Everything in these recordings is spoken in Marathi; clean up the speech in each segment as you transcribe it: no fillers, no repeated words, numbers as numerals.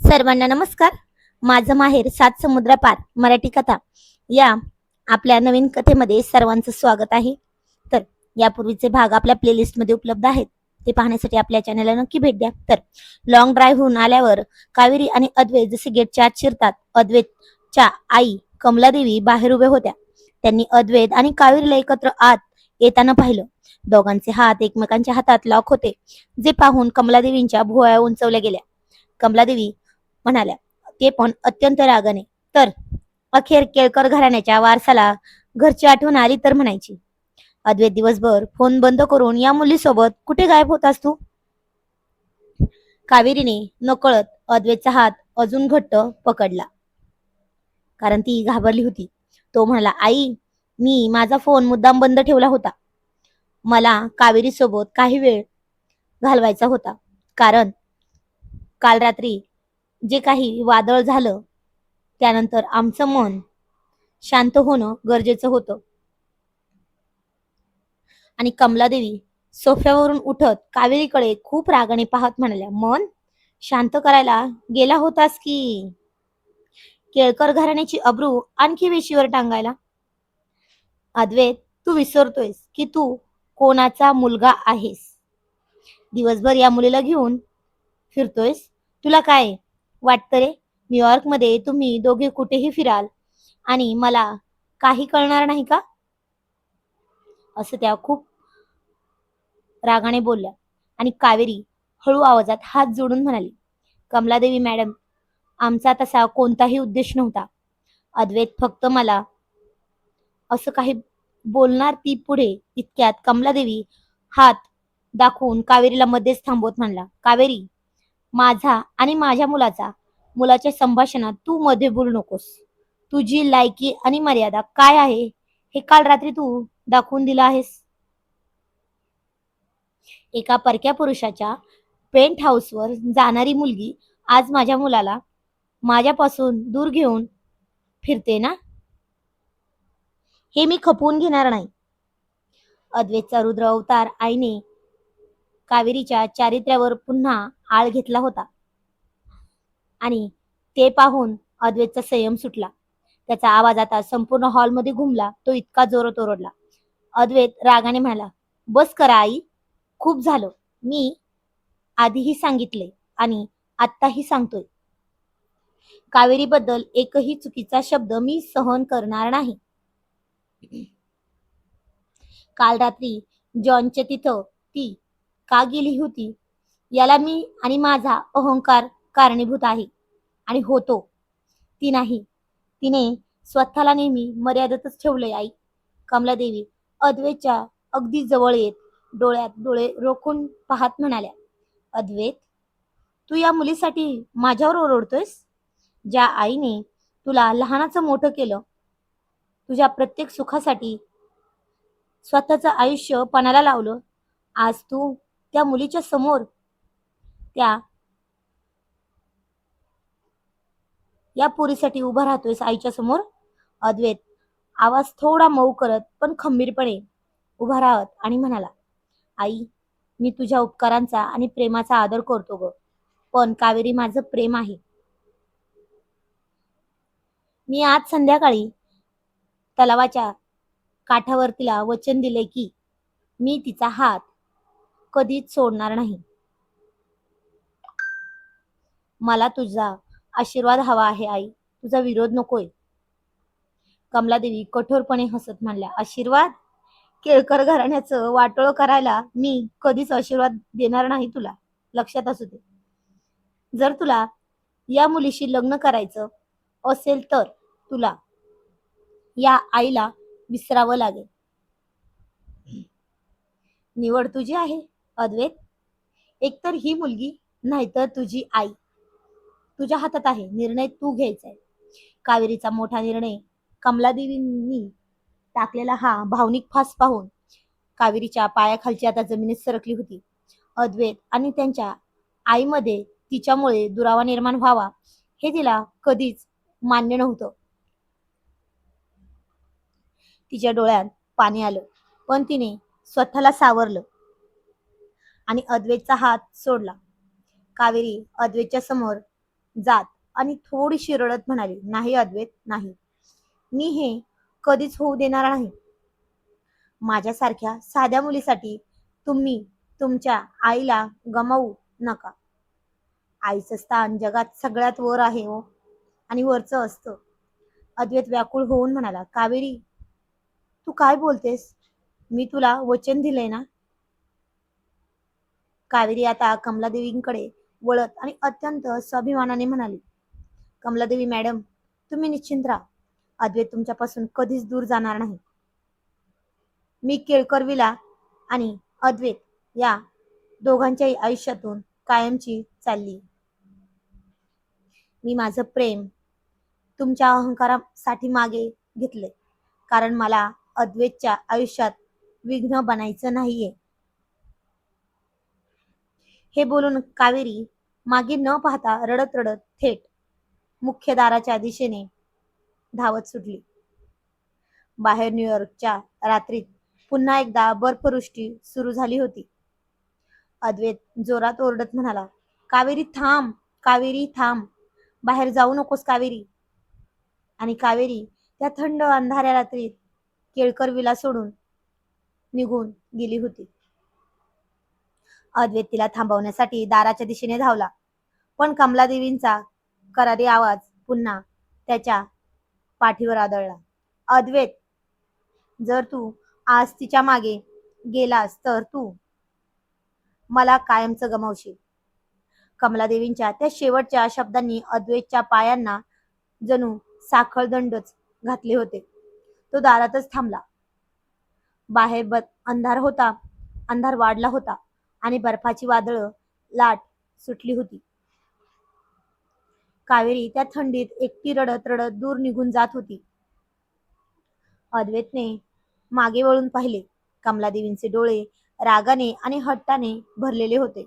सर्वांना नमस्कार. माझं माहेर सात समुद्रापार मराठी कथा या आपल्या नवीन कथेमध्ये सर्वांचं स्वागत आहे. तर यापूर्वीचे भाग आपल्या प्लेलिस्टमध्ये उपलब्ध आहेत, ते पाहण्यासाठी आपल्या चॅनलला नक्की भेट द्या. तर लॉंग ड्राईव्हहून आल्यावर कावेरी आणि अद्वैत जसे गेटच्या आत शिरतात, अद्वैतच्या आई कमलादेवी बाहेर उभ्या होत्या. त्यांनी अद्वैत आणि कावेरीला एकत्र आत येताना पाहिलं. दोघांचे हात एकमेकांच्या हातात लॉक होते, जे पाहून कमलादेवींच्या भुवया उंचवल्या गेल्या. कमलादेवी म्हणाल्या, ते पण अत्यंत रागाने. तर अखेर केळकर घराण्याच्या वारसाला घरची आठवण आली तर म्हणायची. अद्वैत दिवसभर फोन बंद करून या मुलीसोबत कुठे गायब होतास तू? कावेरीने नकळत अद्वैतचा हात अजून घट्ट पकडला, कारण ती घाबरली होती. तो म्हणाला, आई, मी माझा फोन मुद्दाम बंद ठेवला होता. मला कावेरी सोबत काही वेळ घालवायचा होता, कारण काल रात्री जे काही वादळ झालं त्यानंतर आमचं मन शांत होणं गरजेचं होतं. आणि कमलादेवी सोफ्यावरून उठत कावेरीकडे खूप रागाने पाहत म्हणाल्या, मन शांत करायला गेला होतास की केळकर घराण्याची अब्रू आणखी वेशीवर टांगायला? अद्वैत, तू विसरतोयस की तू कोणाचा मुलगा आहेस? दिवसभर या मुलीला घेऊन फिरतोयस. तुला काय वाटतं रे? न्यूयॉर्क मध्ये तुम्ही दोघे कुठेही फिराल आणि मला काही कळणार नाही का? असं त्या खूप रागाने बोलल्या. आणि कावेरी हळू आवाजात हात जोडून म्हणाली, कमलादेवी मॅडम, आमचा तसा कोणताही उद्देश नव्हता. अद्वैत फक्त मला असं काही बोलणार ती पुढे इतक्यात कमलादेवी हात दाखवून कावेरीला मध्येच थांबवत म्हणला, कावेरी, माझा आणि माझ्या मुलाच्या संभाषणात तू मध्ये बोलू नकोस. तुझी लायकी आणि मर्यादा काय आहे हे काल रात्री तू दाखवून दिलं आहेस. एका परक्या पुरुषाच्या पेंट हाऊसवर जाणारी मुलगी आज माझ्या मुलाला माझ्यापासून दूर घेऊन फिरते ना, हे मी खपवून घेणार नाही. अद्वैतचा रुद्र अवतार आईने कावेरीच्या चारित्र्यावर पुन्हा आळ घेतला होता आणि ते पाहून अद्वैतचा संयम सुटला. त्याचा आवाज आता संपूर्ण हॉलमध्ये घुमला. तो इतका जोरात ओरडला. अद्वैत रागाने म्हणाला, बस करा आई, खूप झालं. मी आधीही सांगितले आणि आत्ताही सांगतोय, कावेरीबद्दल एकही चुकीचा शब्द मी सहन करणार नाही. काल रात्री जॉनच्या तिथं ती का गेली होती याला मी आणि माझा अहंकार कारणीभूत आहे आणि होतो. ती नाही, तिने स्वतःला नेहमी मर्यादेतच ठेवलंय आई. कमलादेवी अद्वैतच्या अगदी जवळ येत डोळ्यात डोळे रोखून पाहत म्हणाल्या, अद्वैत, तू या मुलीसाठी माझ्यावर ओरडतोयस? ज्या आईने तुला लहानाचं मोठं केलं, तुझ्या प्रत्येक सुखासाठी स्वतःचं आयुष्य पणाला लावलं, आज तू त्या मुलीच्या समोर त्या या पोरीसाठी उभा राहतोयस आईच्या समोर? अद्वैत आवाज थोडा मऊ करत पण खंबीरपणे उभा राहत आणि म्हणाला, आई, मी तुझ्या उपकारांचा आणि प्रेमाचा आदर करतो ग, पण कावेरी माझं प्रेम आहे. मी आज संध्याकाळी तलावाच्या काठावर तिला वचन दिले की मी तिचा हात कधीच सोडणार नाही. मला तुझा आशीर्वाद हवा आहे आई, तुझा विरोध नकोय. कमलादेवी कठोरपणे हसत म्हणल्या, आशीर्वाद? केळकर घराण्याचं वाटोळं करायला मी कधीच आशीर्वाद देणार नाही तुला. लक्षात असू दे. जर तुला या मुलीशी लग्न करायचं असेल तर तुला या आईला विसरावं लागेल. निवड तुझी आहे अद्वैत, एकतर ही मुलगी नाहीतर तुझी आई. तुझ्या हातात आहे, निर्णय तू घ्यायचा आहे. कावेरीचा मोठा निर्णय कमलादेवींनी टाकलेला हा भावनिक फास पाहून कावेरीच्या पायाखालची आता जमिनीत सरकली होती. अद्वैत आणि त्यांच्या आईमध्ये तिच्यामुळे दुरावा निर्माण व्हावा हे तिला कधीच मान्य नव्हतं. तिच्या डोळ्यात पाणी आलं, पण तिने स्वतःला सावरलं आणि अद्वैतचा हात सोडला. कावेरी अद्वैतच्या समोर जात आणि थोडीशी रडत म्हणाली, नाही अद्वैत, नाही. मी हे कधीच होऊ देणार नाही. माझ्यासारख्या साध्या मुलीसाठी तुम्ही तुमच्या आईला गमावू नका. आईचं स्थान जगात सगळ्यात वर आहे हो, आणि वरचं असतं. अद्वैत व्याकुळ होऊन म्हणाला, कावेरी, तू काय बोलतेस? मी तुला वचन दिलंय ना. कावेरी आता कमलादेवींकडे वळत आणि अत्यंत स्वाभिमानाने म्हणाली, कमलादेवी मॅडम, तुम्ही निश्चिंत राहा. अद्वैत तुमच्यापासून कधीच दूर जाणार नाही. मी केळकर विला आणि अद्वैत या दोघांच्याही आयुष्यातून कायमची चालली. मी माझं प्रेम तुमच्या अहंकारासाठी मागे घेतले, कारण मला अद्वैतच्या आयुष्यात विघ्न बनायचं नाहीये. हे बोलून कावेरी मागे न पाहता रडत रडत थेट मुख्य दाराच्या दिशेने धावत सुटली. बाहेर न्यूयॉर्कच्या रात्रीत पुन्हा एकदा बर्फवृष्टी सुरू झाली होती. अद्वैत जोरात ओरडत म्हणाला, कावेरी थांब, कावेरी थांब, बाहेर जाऊ नकोस कावेरी. आणि कावेरी त्या थंड अंधाऱ्या रात्रीत केळकर विला सोडून निघून गेली होती. अद्वैत तिला थांबवण्यासाठी दाराच्या दिशेने धावला, पण कमलादेवींचा करारी आवाज पुन्हा त्याच्या पाठीवर आदळला. अद्वैत, जर तू आज तिच्या मागे गेलास तर तू मला कायमचं गमावशील. कमलादेवींच्या त्या शेवटच्या शब्दांनी अद्वैतच्या पायांना जणू साखळदंडच घातले होते. तो दारातच थांबला. बाहेर अंधार होता, अंधार वाढला होता आणि बर्फाची वादळं लाट सुटली होती. कावेरी त्या थंडीत एकटी रडत रडत दूर निघून जात होती. अद्वैतने मागे वळून पाहिले. कमलादेवींचे डोळे रागाने आणि हट्टाने भरलेले होते.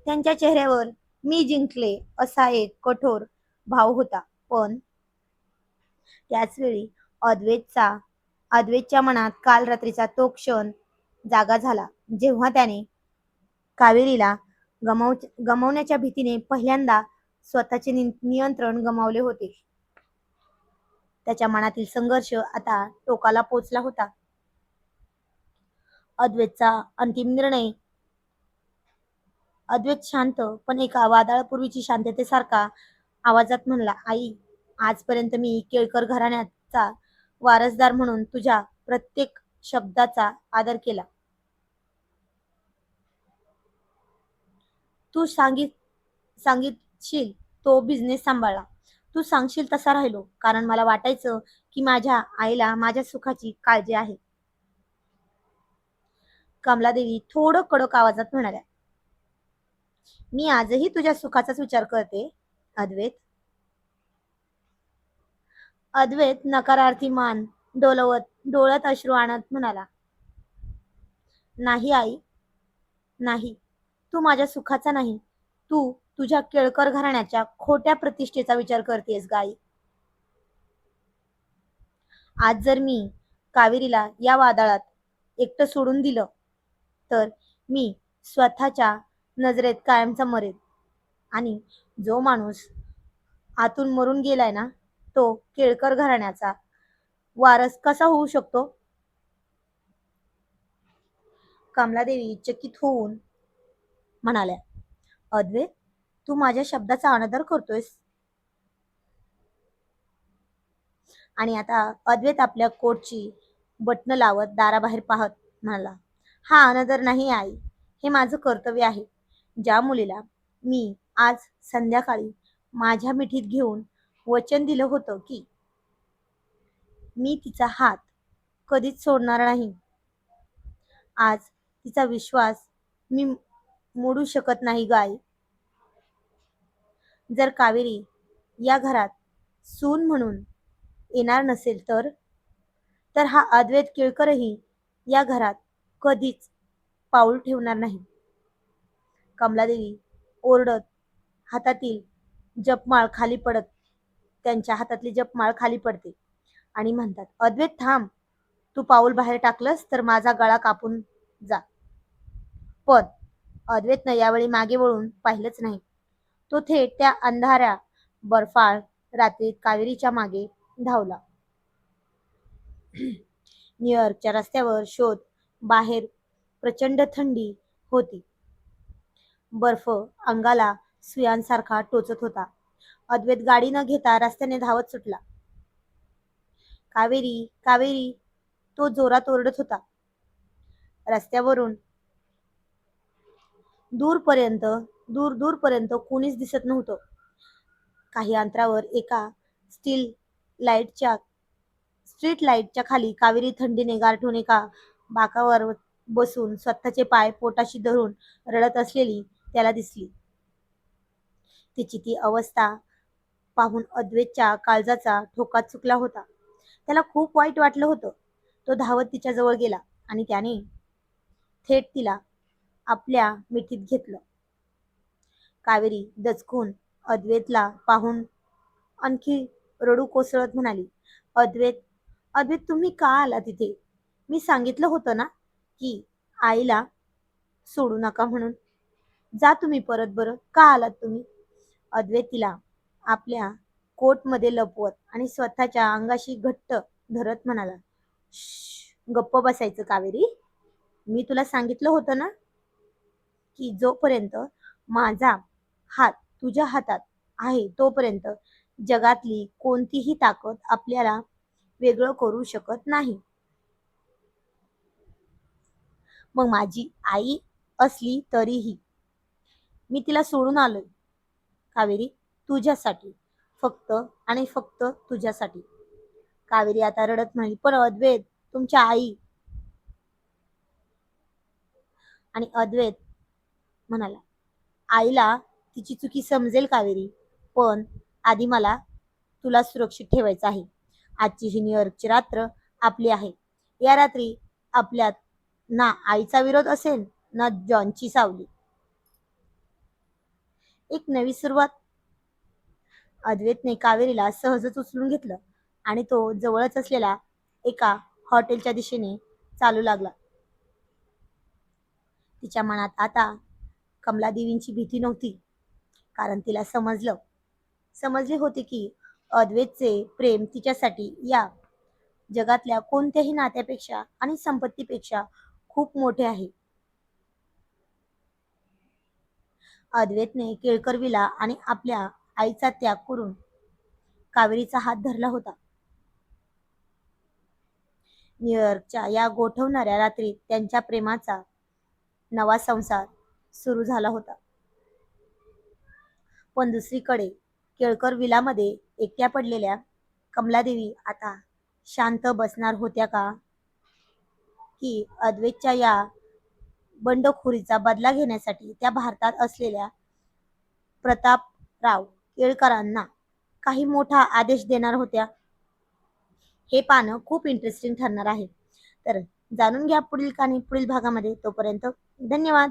त्यांच्या चेहऱ्यावर मी जिंकले असा एक कठोर भाव होता. पण त्याचवेळी अद्वैतच्या मनात काल रात्रीचा तो क्षण जागा झाला, जेव्हा त्याने कावेरीला गमावण्याच्या भीतीने पहिल्यांदा स्वतःचे नियंत्रण गमावले होते. त्याच्या मनातील संघर्ष आता टोकाला पोचला होता. अद्वैत शांत पण एका वादळापूर्वीची शांततेसारखा आवाजात म्हणला, आई, आजपर्यंत मी केळकर घराण्याचा वारसदार म्हणून तुझ्या प्रत्येक शब्दाचा आदर केला. तू सांगितशील तो बिझनेस सांभाळला. तू सांगशील तसा राहिलो, कारण मला वाटायचं की माझ्या आईला माझ्या सुखाची काळजी आहे. कमलादेवी थोडं कडक आवाजात म्हणाल्या, मी आजही तुझ्या सुखाचाच विचार करते अद्वैत. अद्वैत नकारार्थी मान डोळ्यात अश्रू आणत म्हणाला, नाही आई, नाही. तू माझ्या सुखाचा नाही, तू तुझ्या केळकर घराण्याच्या खोट्या प्रतिष्ठेचा विचार करतेस गाई. आज जर मी कावेरीला या वादळात एकटं सोडून दिलं तर मी स्वतःच्या नजरेत कायमचा मरेन. आणि जो माणूस आतून मरून गेलाय ना, तो केळकर घराण्याचा वारस कसा होऊ शकतो? कमलादेवी चकित होऊन म्हणाल्या, अद्वैत, तू माझ्या शब्दाचा अनादर करतोयस. आणि आता अद्वैत आपल्या कोटची बटणं लावत दाराबाहेर पाहत म्हणाला, हा अनादर नाही आई, हे माझं कर्तव्य आहे. ज्या मुलीला मी आज संध्याकाळी माझ्या मिठीत घेऊन वचन दिलं होतं की मी तिचा हात कधीच सोडणार नाही, आज तिचा विश्वास मी मोडू शकत नाही गाई. जर कावेरी या घरात सून म्हणून येणार नसेल तर हा अद्वैत केळकरही या घरात कधीच पाऊल ठेवणार नाही. कमलादेवी ओरडत हातातील जपमाळ खाली पडत त्यांच्या हातातली जपमाळ खाली पडते आणि म्हणतात, अद्वैत थांब, तू पाऊल बाहेर टाकलंस तर माझा गळा कापून जा. पण अद्वैतनं यावेळी मागे वळून पाहिलंच नाही. तो थेट त्या अंधाऱ्या बर्फाळ रात्रीत कावेरीच्या मागे धावला. न्यूयॉर्कच्या रस्त्यावर शोध. बाहेर प्रचंड थंडी होती. बर्फ अंगाला सुयांसारखा टोचत होता. अद्वैत गाडी न घेता रस्त्याने धावत सुटला. कावेरी, कावेरी, तो जोरात ओरडत होता. रस्त्यावरून दूर दूरपर्यंत कोणीच दिसत नव्हतं. काही अंतरावर एका स्टील लाईटच्या स्ट्रीट लाईटच्या खाली कावेरी थंडीने गारठून एका बाकावर बसून स्वतःचे पाय पोटाशी धरून रडत असलेली त्याला दिसली. तिची ती अवस्था पाहून अद्वैतच्या काळजाचा ठोका चुकला होता. त्याला खूप वाईट वाटलं होतं. तो धावत तिच्या जवळ गेला आणि त्याने थेट तिला आपल्या मिठीत घेतलं. कावेरी दचकून अद्वैतला पाहून आणखी रडू कोसळत म्हणाली, अद्वैत, अद्वैत, तुम्ही का आला तिथे? मी सांगितलं होतं ना की आईला सोडू नका म्हणून. जा तुम्ही परत. बरं का आलात तुम्ही? अद्वैत तिला आपल्या कोटमध्ये लपवत आणि स्वतःच्या अंगाशी घट्ट धरत म्हणाला, गप्प बसायचं कावेरी. मी तुला सांगितलं होतं ना की जोपर्यंत माझा हात तुझ्या हातात आहे तोपर्यंत जगातली कोणतीही ताकद आपल्याला वेगळं करू शकत नाही. मग माझी आई असली तरीही मी तिला सोडून आलोय कावेरी, तुझ्यासाठी, फक्त आणि फक्त तुझ्यासाठी. कावेरी आता रडत म्हणाली, पण अद्वैत, तुमच्या आई. आणि अद्वैत म्हणाला, आईला तिची चुकी समजेल कावेरी, पण आधी मला तुला सुरक्षित ठेवायचं आहे. आजची ही न्यूयॉर्कची रात्र आपली आहे. या रात्री आपल्यात ना आईचा विरोध असेल ना जॉनची सावली. एक नवी सुरुवात. अद्वैतने कावेरीला सहजच उचलून घेतलं आणि तो जवळच असलेला एका हॉटेलच्या दिशेने चालू लागला. तिच्या मनात आता कमलादेवींची भीती नव्हती, कारण तिला समजले होते की अद्वैतचे प्रेम तिच्यासाठी या जगातल्या कोणत्याही नात्यापेक्षा आणि संपत्तीपेक्षा खूप मोठे आहे. अद्वैतने केळकर आणि आपल्या आईचा त्याग करून कावेरीचा हात धरला होता. न्यूयॉर्कच्या या गोठवणाऱ्या रात्रीत त्यांच्या प्रेमाचा नवा संसार सुरू झाला होता. पण दुसरीकडे केळकर विलामध्ये एकट्या पडलेल्या कमलादेवी आता शांत बसणार होत्या का? की अद्वैतच्या या बंडखोरीचा बदला घेण्यासाठी त्या भारतात असलेल्या प्रतापराव केळकरांना काही मोठा आदेश देणार होत्या? हे पाहणं खूप इंटरेस्टिंग ठरणार आहे. तर जाणून घ्या पुढील कहाणी पुढील भागामध्ये. तोपर्यंत धन्यवाद.